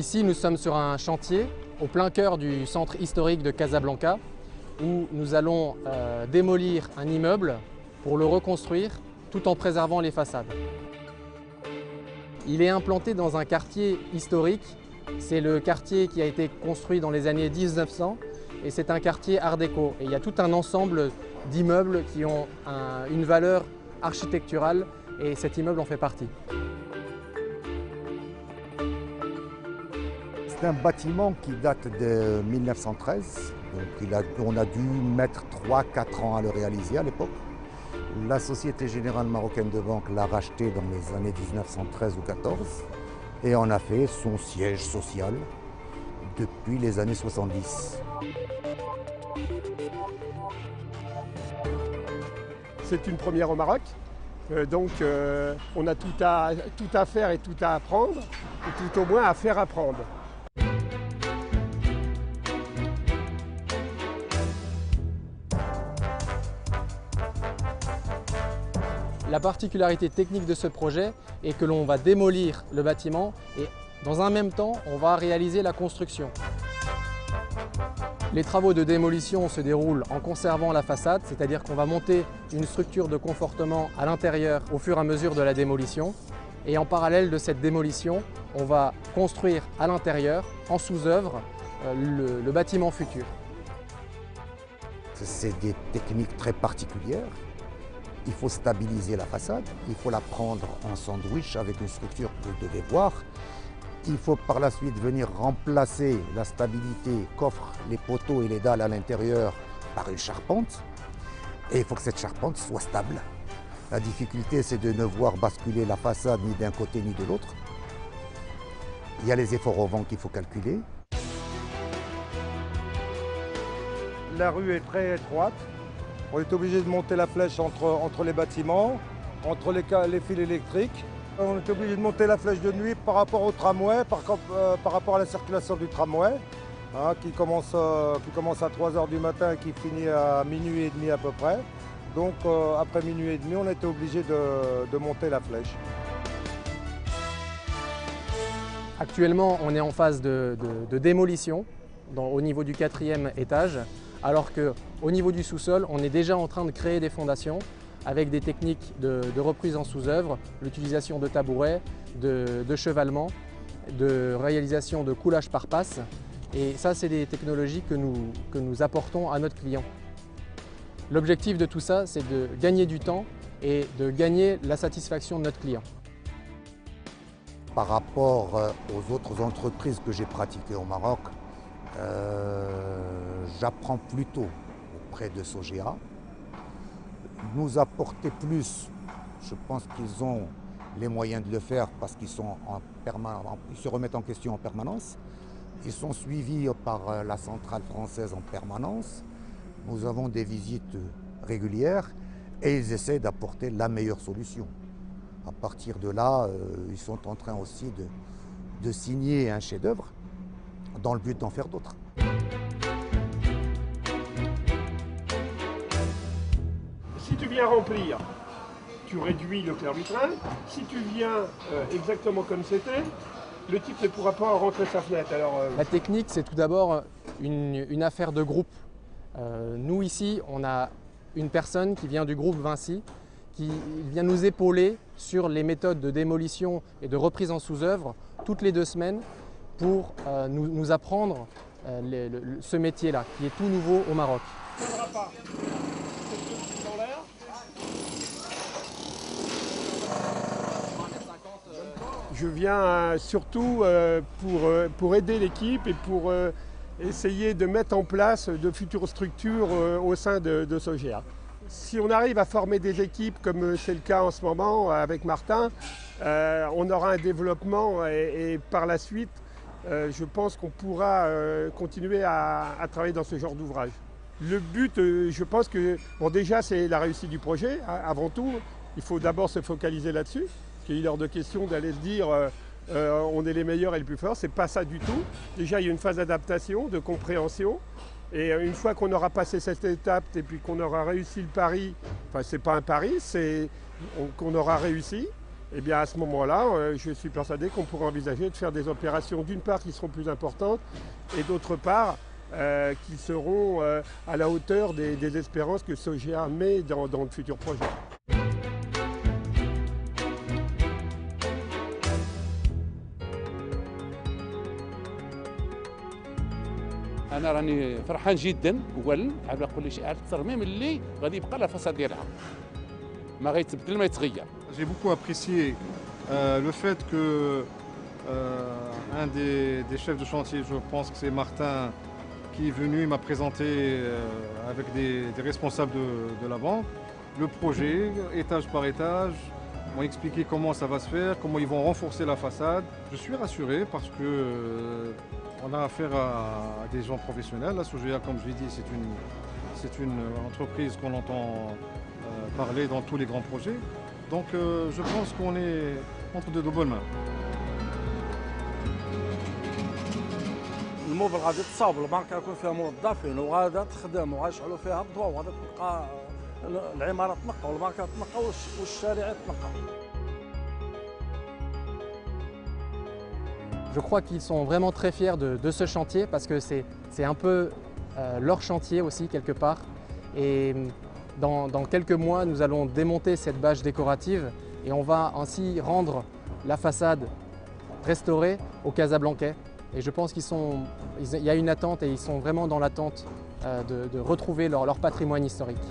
Ici, nous sommes sur un chantier au plein cœur du centre historique de Casablanca où nous allons démolir un immeuble pour le reconstruire tout en préservant les façades. Il est implanté dans un quartier historique. C'est le quartier qui a été construit dans les années 1900 et c'est un quartier art déco. Et il y a tout un ensemble d'immeubles qui ont une valeur architecturale et cet immeuble en fait partie. C'est un bâtiment qui date de 1913, donc on a dû mettre 3-4 ans à le réaliser à l'époque. La Société Générale Marocaine de Banque l'a racheté dans les années 1913 ou 14 et en a fait son siège social depuis les années 70. C'est une première au Maroc, donc on a tout à faire et tout à apprendre, et tout au moins à faire apprendre. La particularité technique de ce projet est que l'on va démolir le bâtiment et dans un même temps, on va réaliser la construction. Les travaux de démolition se déroulent en conservant la façade, c'est-à-dire qu'on va monter une structure de confortement à l'intérieur au fur et à mesure de la démolition. Et en parallèle de cette démolition, on va construire à l'intérieur, en sous-œuvre, le bâtiment futur. C'est des techniques très particulières. Il faut stabiliser la façade, il faut la prendre en sandwich avec une structure que vous devez voir. Il faut par la suite venir remplacer la stabilité qu'offrent les poteaux et les dalles à l'intérieur par une charpente. Et il faut que cette charpente soit stable. La difficulté, c'est de ne voir basculer la façade ni d'un côté ni de l'autre. Il y a les efforts au vent qu'il faut calculer. La rue est très étroite. On est obligé de monter la flèche entre les bâtiments, entre les fils électriques. On est obligé de monter la flèche de nuit par rapport au tramway, par rapport à la circulation du tramway, hein, qui commence à 3 h du matin et qui finit à minuit et demi à peu près. Donc après minuit et demi, on était obligé de monter la flèche. Actuellement, on est en phase de démolition au niveau du 4e étage. Alors qu'au niveau du sous-sol, on est déjà en train de créer des fondations avec des techniques de reprise en sous-œuvre, l'utilisation de tabourets, de chevalement, de réalisation de coulage par passe. Et ça, c'est des technologies que nous apportons à notre client. L'objectif de tout ça, c'est de gagner du temps et de gagner la satisfaction de notre client. Par rapport aux autres entreprises que j'ai pratiquées au Maroc, j'apprends plutôt auprès de Sogea. Nous apporter plus, je pense qu'ils ont les moyens de le faire parce qu'ils se remettent en question en permanence. Ils sont suivis par la centrale française en permanence. Nous avons des visites régulières et ils essaient d'apporter la meilleure solution. À partir de là, ils sont en train aussi de signer un chef-d'œuvre dans le but d'en faire d'autres. Si tu viens remplir, tu réduis le clair du train. Si tu viens exactement comme c'était, le type ne pourra pas rentrer sa fenêtre. Alors, La technique, c'est tout d'abord une affaire de groupe. Nous ici, on a une personne qui vient du groupe Vinci, qui vient nous épauler sur les méthodes de démolition et de reprise en sous-œuvre toutes les 2 semaines pour nous apprendre ce métier-là, qui est tout nouveau au Maroc. Je viens surtout pour aider l'équipe et pour essayer de mettre en place de futures structures au sein de Sogea. Si on arrive à former des équipes comme c'est le cas en ce moment avec Martin, on aura un développement et par la suite, je pense qu'on pourra continuer à travailler dans ce genre d'ouvrage. Le but, je pense que, bon déjà c'est la réussite du projet, hein, avant tout, il faut d'abord se focaliser là-dessus. Il est hors de question d'aller se dire on est les meilleurs et les plus forts, c'est pas ça du tout. Déjà il y a une phase d'adaptation, de compréhension. Et une fois qu'on aura passé cette étape et puis qu'on aura réussi le pari, enfin c'est pas un pari, c'est qu'on aura réussi, eh bien à ce moment-là, je suis persuadé qu'on pourrait envisager de faire des opérations d'une part qui seront plus importantes et d'autre part qui seront à la hauteur des espérances que Sogea met dans le futur projet. انا راني فرحان جدا اولا حاب نقول لك شيء على الترميم اللي غادي يبقى لها الفصل ديالها ما غيتبدل ما يتغير. J'ai beaucoup apprécié le fait que un des chefs de chantier, je pense que c'est Martin, qui est venu, il m'a présenté avec des responsables de la banque le projet, étage par étage, m'ont expliqué comment ça va se faire, comment ils vont renforcer la façade. Je suis rassuré parce que on a affaire à des gens professionnels. La Sogea, comme je l'ai dit, c'est une entreprise qu'on entend parler dans tous les grands projets. Donc je pense qu'on est entre de bonnes mains. الموفل غادي تصاوب البنك يكون فيها موظفين وغادا تخدم وغيشعلوا فيها الضوء وغادا تبقى العماره تنقى والبنكه تنقى والشارع تنقى. Je crois qu'ils sont vraiment très fiers de ce chantier parce que c'est un peu leur chantier aussi quelque part. Et dans quelques mois, nous allons démonter cette bâche décorative et on va ainsi rendre la façade restaurée aux Casablancais. Et je pense qu'il y a une attente et ils sont vraiment dans l'attente de retrouver leur patrimoine historique.